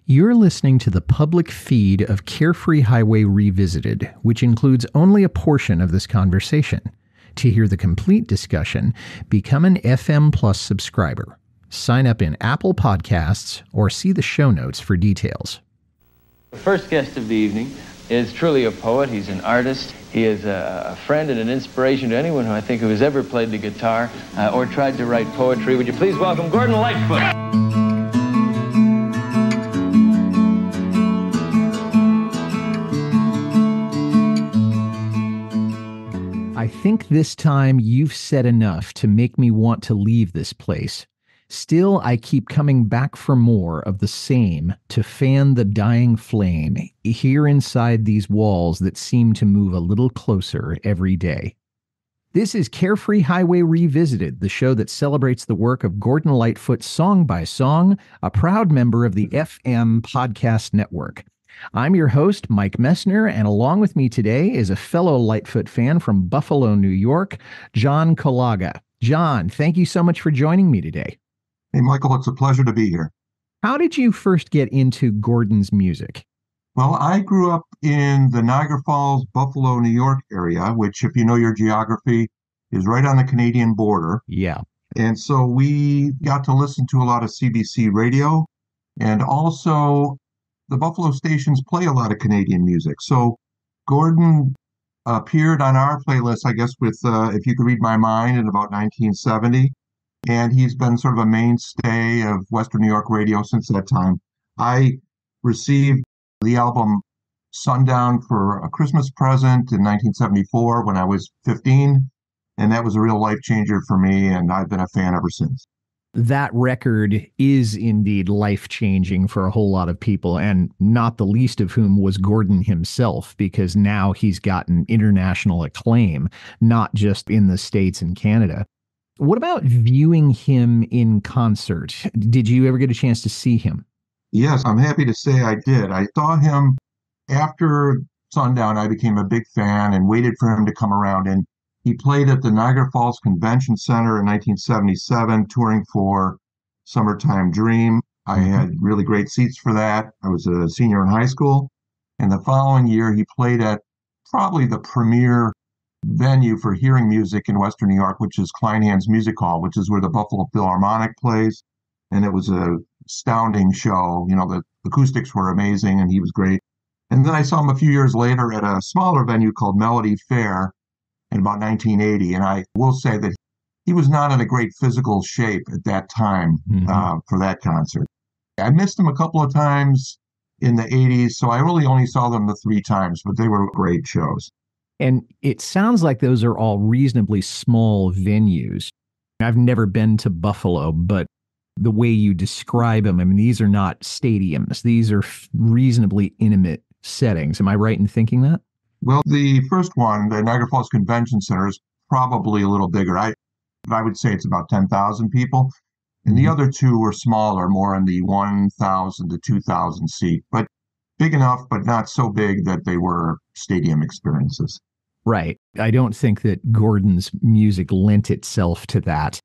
You're listening to the public feed of Carefree Highway Revisited, which includes only a portion of this conversation. To hear the complete discussion, become an FM Plus subscriber. Sign up in Apple Podcasts or see the show notes for details. The first guest of the evening is truly a poet. He's an artist. He is a friend and an inspiration to anyone who has ever played the guitar or tried to write poetry. Would you please welcome Gordon Lightfoot? I think this time you've said enough to make me want to leave this place. Still, I keep coming back for more of the same to fan the dying flame here inside these walls that seem to move a little closer every day. This is Carefree Highway Revisited, the show that celebrates the work of Gordon Lightfoot song by song, a proud member of the FM Podcast Network. I'm your host, Mike Messner, and along with me today is a fellow Lightfoot fan from Buffalo, New York, John Kolaga. John, thank you so much for joining me today. Hey, Michael, it's a pleasure to be here. How did you first get into Gordon's music? Well, I grew up in the Niagara Falls, Buffalo, New York area, which, if you know your geography, is right on the Canadian border. Yeah. And so we got to listen to a lot of CBC radio, and also the Buffalo stations play a lot of Canadian music. So Gordon appeared on our playlist, I guess, with If You Could Read My Mind in about 1970. And he's been sort of a mainstay of Western New York radio since that time. I received the album Sundown for a Christmas present in 1974 when I was 15. And that was a real life changer for me. And I've been a fan ever since. That record is indeed life-changing for a whole lot of people, and not the least of whom was Gordon himself, because now he's gotten international acclaim, not just in the States and Canada. What about viewing him in concert? Did you ever get a chance to see him? Yes, I'm happy to say I did. I saw him after Sundown. I became a big fan and waited for him to come around, and he played at the Niagara Falls Convention Center in 1977, touring for Summertime Dream. I had really great seats for that. I was a senior in high school. And the following year, he played at probably the premier venue for hearing music in Western New York, which is Kleinhans Music Hall, which is where the Buffalo Philharmonic plays. And it was an astounding show. You know, the acoustics were amazing, and he was great. And then I saw him a few years later at a smaller venue called Melody Fair in about 1980. And I will say that he was not in a great physical shape at that time for that concert. I missed him a couple of times in the 80s, so I really only saw them the 3 times, but they were great shows. And it sounds like those are all reasonably small venues. I've never been to Buffalo, but the way you describe them, I mean, these are not stadiums. These are reasonably intimate settings. Am I right in thinking that? Well, the first one, the Niagara Falls Convention Center, is probably a little bigger. I would say it's about 10,000 people. And the other 2 were smaller, more in the 1,000 to 2,000 seat, but big enough, but not so big that they were stadium experiences. Right. I don't think that Gordon's music lent itself to that.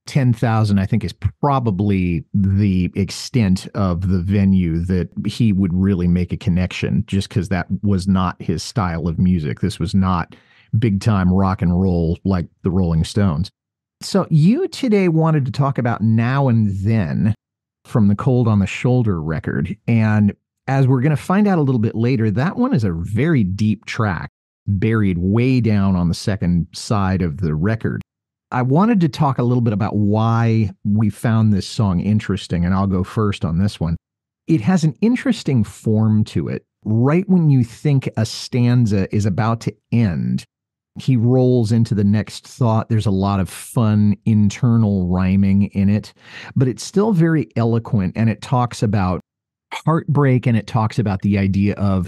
10,000, I think, is probably the extent of the venue that he would really make a connection, just because that was not his style of music. This was not big time rock and roll like the Rolling Stones. So you today wanted to talk about Now and Then from the Cold on the Shoulder record. And as we're going to find out a little bit later, that one is a very deep track, buried way down on the second side of the record. I wanted to talk a little bit about why we found this song interesting, and I'll go first on this one. It has an interesting form to it. Right when you think a stanza is about to end, he rolls into the next thought. There's a lot of fun internal rhyming in it, but it's still very eloquent, and it talks about heartbreak, and it talks about the idea of,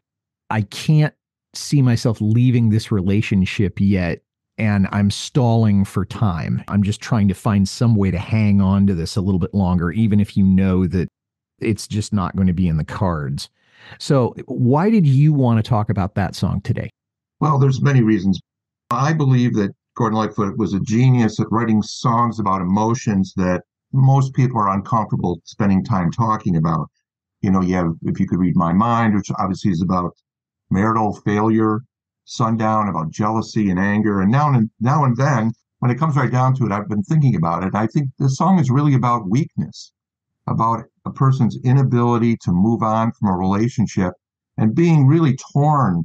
I can't see myself leaving this relationship yet, and I'm stalling for time. I'm just trying to find some way to hang on to this a little bit longer, even if you know that it's just not going to be in the cards. So why did you want to talk about that song today? Well, there's many reasons. I believe that Gordon Lightfoot was a genius at writing songs about emotions that most people are uncomfortable spending time talking about. You have If You Could Read My Mind, which obviously is about marital failure, Sundown about jealousy and anger. And now and then, when it comes right down to it, I've been thinking about it. I think this song is really about weakness, about a person's inability to move on from a relationship and being really torn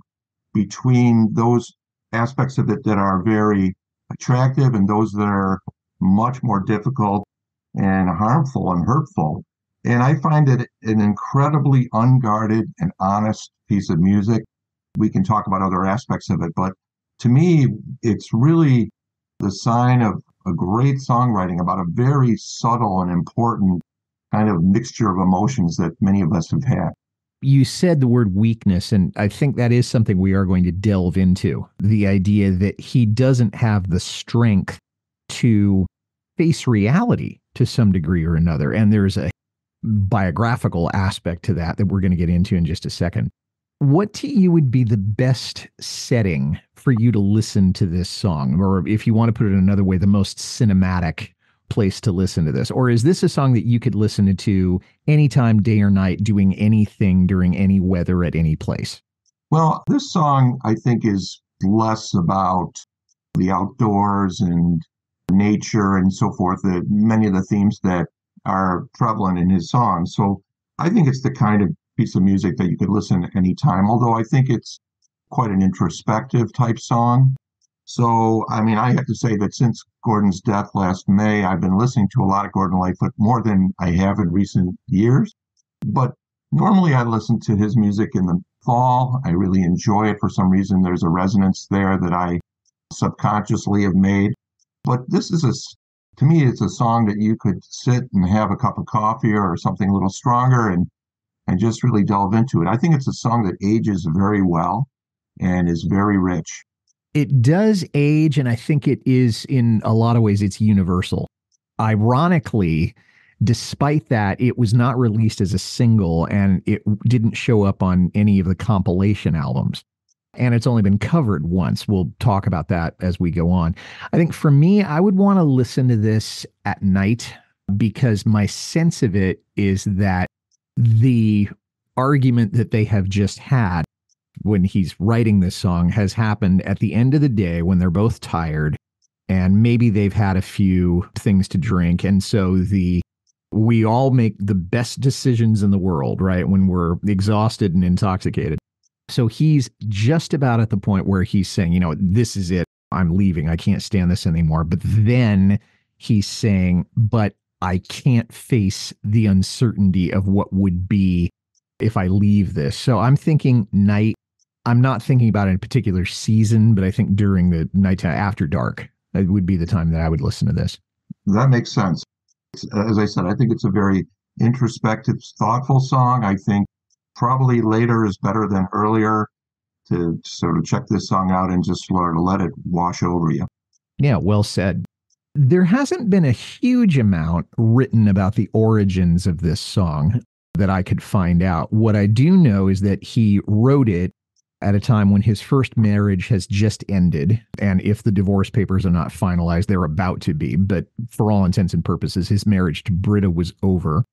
between those aspects of it that are very attractive and those that are much more difficult and harmful and hurtful. And I find it an incredibly unguarded and honest piece of music. We can talk about other aspects of it, but to me, it's really the sign of a great songwriting about a very subtle and important kind of mixture of emotions that many of us have had. You said the word weakness, and I think that is something we are going to delve into. The idea that he doesn't have the strength to face reality to some degree or another. And there's a biographical aspect to that we're going to get into in just a second. What to you would be the best setting for you to listen to this song? Or if you want to put it another way, the most cinematic place to listen to this? Or is this a song that you could listen to anytime, day or night, doing anything during any weather at any place? Well, this song, I think, is less about the outdoors and nature and so forth, many of the themes that are prevalent in his songs. So I think it's the kind of piece of music that you could listen anytime, although I think it's quite an introspective type song. So, I mean, I have to say that since Gordon's death last May, I've been listening to a lot of Gordon Lightfoot, more than I have in recent years. But normally I listen to his music in the fall. I really enjoy it for some reason. There's a resonance there that I subconsciously have made. But this is to me, it's a song that you could sit and have a cup of coffee or something a little stronger and just really delve into it. I think it's a song that ages very well and is very rich. It does age, and I think it is, in a lot of ways, it's universal. Ironically, despite that, it was not released as a single, and it didn't show up on any of the compilation albums. And it's only been covered once. We'll talk about that as we go on. I think for me, I would want to listen to this at night because my sense of it is that the argument that they have just had when he's writing this song has happened at the end of the day when they're both tired and maybe they've had a few things to drink. And so we all make the best decisions in the world, right? When we're exhausted and intoxicated. So he's just about at the point where he's saying, this is it. I'm leaving. I can't stand this anymore. But then he's saying, but I can't face the uncertainty of what would be if I leave this. So I'm thinking night. I'm not thinking about it in a particular season, but I think during the nighttime after dark, it would be the time that I would listen to this. That makes sense. As I said, I think it's a very introspective, thoughtful song. I think probably later is better than earlier to sort of check this song out and just sort of let it wash over you. Yeah, well said. There hasn't been a huge amount written about the origins of this song that I could find out. What I do know is that he wrote it at a time when his first marriage has just ended. And if the divorce papers are not finalized, they're about to be. But for all intents and purposes, his marriage to Britta was over.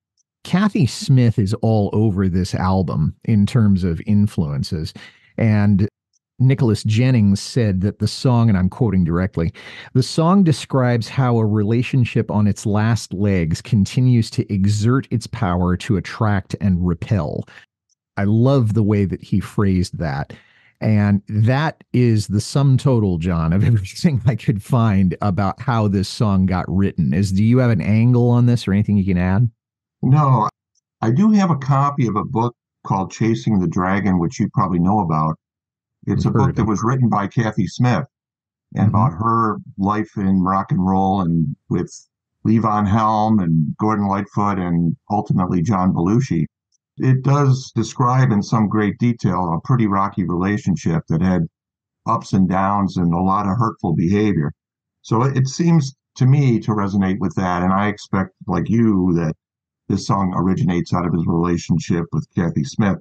Kathy Smith is all over this album in terms of influences. And Nicholas Jennings said that the song, and I'm quoting directly, the song describes how a relationship on its last legs continues to exert its power to attract and repel. I love the way that he phrased that. And that is the sum total, John, of everything I could find about how this song got written. Do you have an angle on this or anything you can add? No, I do have a copy of a book called Chasing the Dragon, which you probably know about. It's a book that was written by Kathy Smith and about her life in rock and roll and with Levon Helm and Gordon Lightfoot and ultimately John Belushi. It does describe in some great detail a pretty rocky relationship that had ups and downs and a lot of hurtful behavior. So it seems to me to resonate with that. And I expect, like you, that this song originates out of his relationship with Kathy Smith.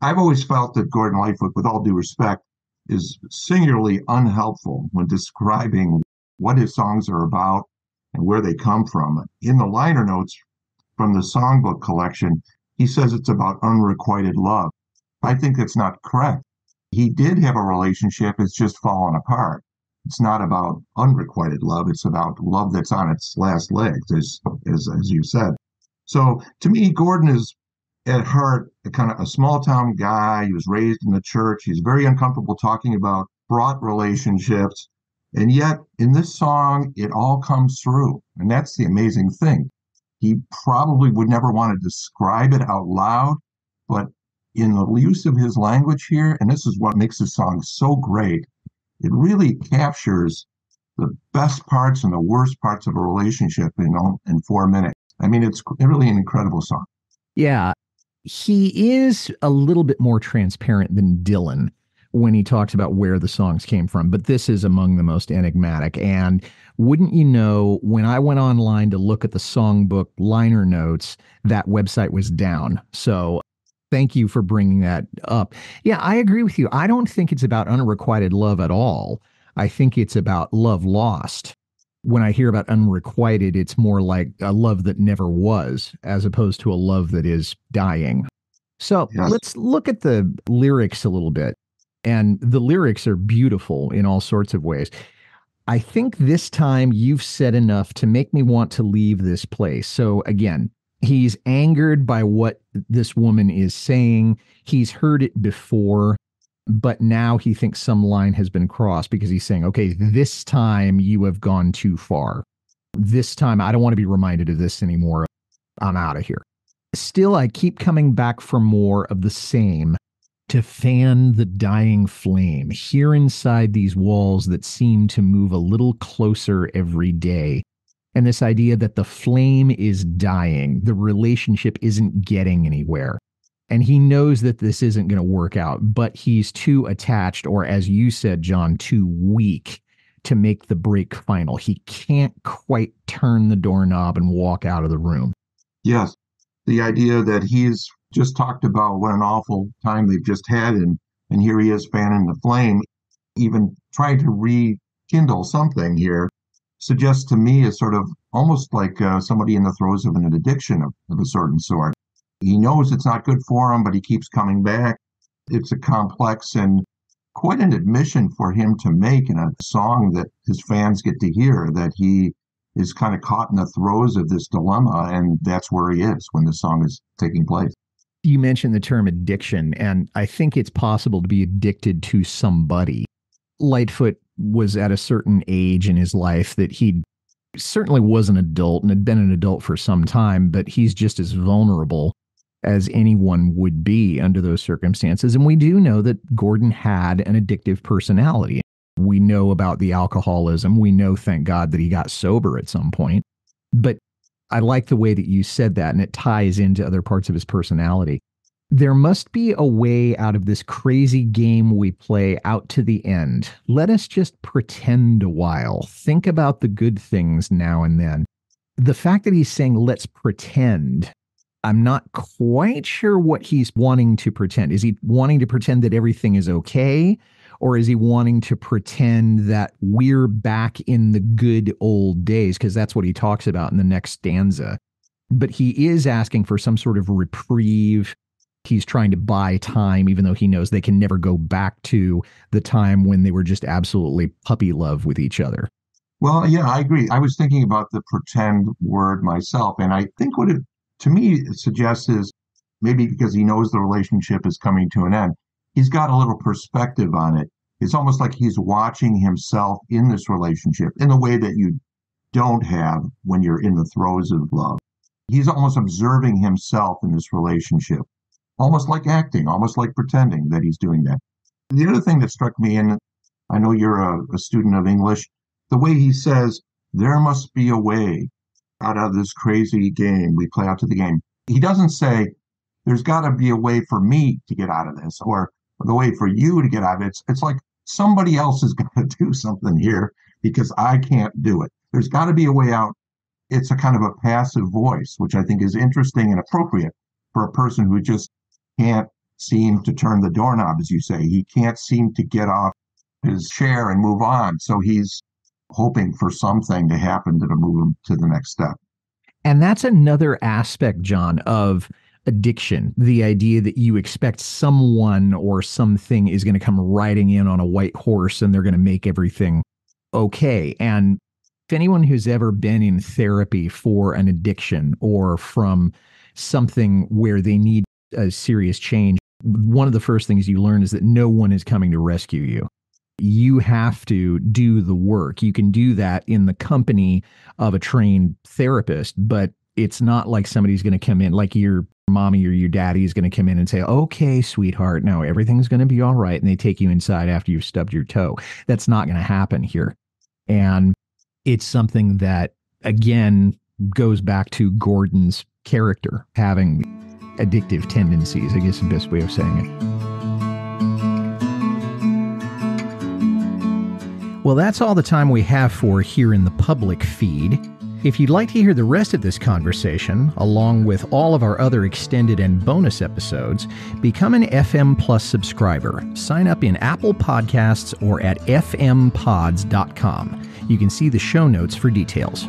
I've always felt that Gordon Lightfoot, with all due respect, is singularly unhelpful when describing what his songs are about and where they come from. In the liner notes from the songbook collection, he says it's about unrequited love. I think that's not correct. He did have a relationship, it's just fallen apart. It's not about unrequited love, it's about love that's on its last legs, as you said. So to me, Gordon is at heart a kind of a small town guy. He was raised in the church. He's very uncomfortable talking about fraught relationships. And yet in this song, it all comes through. And that's the amazing thing. He probably would never want to describe it out loud, but in the use of his language here, and this is what makes this song so great, it really captures the best parts and the worst parts of a relationship, in 4 minutes. I mean, it's really an incredible song. Yeah. He is a little bit more transparent than Dylan when he talks about where the songs came from, but this is among the most enigmatic. And wouldn't you know, when I went online to look at the songbook liner notes, that website was down. So thank you for bringing that up. Yeah, I agree with you. I don't think it's about unrequited love at all. I think it's about love lost. When I hear about unrequited, it's more like a love that never was, as opposed to a love that is dying. So Yes. let's look at the lyrics a little bit. And the lyrics are beautiful in all sorts of ways. I think this time you've said enough to make me want to leave this place. So again, he's angered by what this woman is saying. He's heard it before, but now he thinks some line has been crossed because he's saying, okay, this time you have gone too far. This time I don't want to be reminded of this anymore. I'm out of here. Still, I keep coming back for more of the same, to fan the dying flame here inside these walls that seem to move a little closer every day. And this idea that the flame is dying, the relationship isn't getting anywhere. And he knows that this isn't going to work out, but he's too attached, or as you said, John, too weak to make the break final. He can't quite turn the doorknob and walk out of the room. Yes. The idea that he's just talked about what an awful time they've just had, and here he is fanning the flame, even trying to rekindle something here, suggests to me is sort of almost like somebody in the throes of an addiction of a certain sort. He knows it's not good for him, but he keeps coming back. It's a complex and quite an admission for him to make in a song that his fans get to hear, that he is kind of caught in the throes of this dilemma, and that's where he is when the song is taking place. You mentioned the term addiction, and I think it's possible to be addicted to somebody. Lightfoot was at a certain age in his life that he certainly was an adult and had been an adult for some time, but he's just as vulnerable as anyone would be under those circumstances. And we do know that Gordon had an addictive personality. We know about the alcoholism. We know, thank God, that he got sober at some point. But I like the way that you said that, and it ties into other parts of his personality. There must be a way out of this crazy game we play out to the end. Let us just pretend a while. Think about the good things now and then. The fact that he's saying, let's pretend, I'm not quite sure what he's wanting to pretend. Is he wanting to pretend that everything is okay? Or is he wanting to pretend that we're back in the good old days? Because that's what he talks about in the next stanza. But he is asking for some sort of reprieve. He's trying to buy time, even though he knows they can never go back to the time when they were just absolutely puppy love with each other. Well, yeah, I agree. I was thinking about the pretend word myself, and I think what it, to me, it suggests is maybe because he knows the relationship is coming to an end, he's got a little perspective on it. It's almost like he's watching himself in this relationship in a way that you don't have when you're in the throes of love. He's almost observing himself in this relationship, almost like acting, almost like pretending that he's doing that. The other thing that struck me, and I know you're a student of English, the way he says, there must be a way out of this crazy game we play out to the game. He doesn't say, there's got to be a way for me to get out of this, or the way for you to get out of it. It's like somebody else is going to do something here because I can't do it. There's got to be a way out. It's a kind of a passive voice, which I think is interesting and appropriate for a person who just can't seem to turn the doorknob, as you say. He can't seem to get off his chair and move on. So he's hoping for something to happen that'll move him to the next step. And that's another aspect, John, of addiction, the idea that you expect someone or something is going to come riding in on a white horse and they're going to make everything okay. And if anyone who's ever been in therapy for an addiction or from something where they need a serious change, one of the first things you learn is that no one is coming to rescue you. You have to do the work. You can do that in the company of a trained therapist, but it's not like somebody's going to come in, like your mommy or your daddy is going to come in and say, okay, sweetheart, no, everything's going to be all right. And they take you inside after you've stubbed your toe. That's not going to happen here. And it's something that, again, goes back to Gordon's character having addictive tendencies, I guess the best way of saying it. Well, that's all the time we have for here in the public feed. If you'd like to hear the rest of this conversation, along with all of our other extended and bonus episodes, become an FM Plus subscriber. Sign up in Apple Podcasts or at fmpods.com. You can see the show notes for details.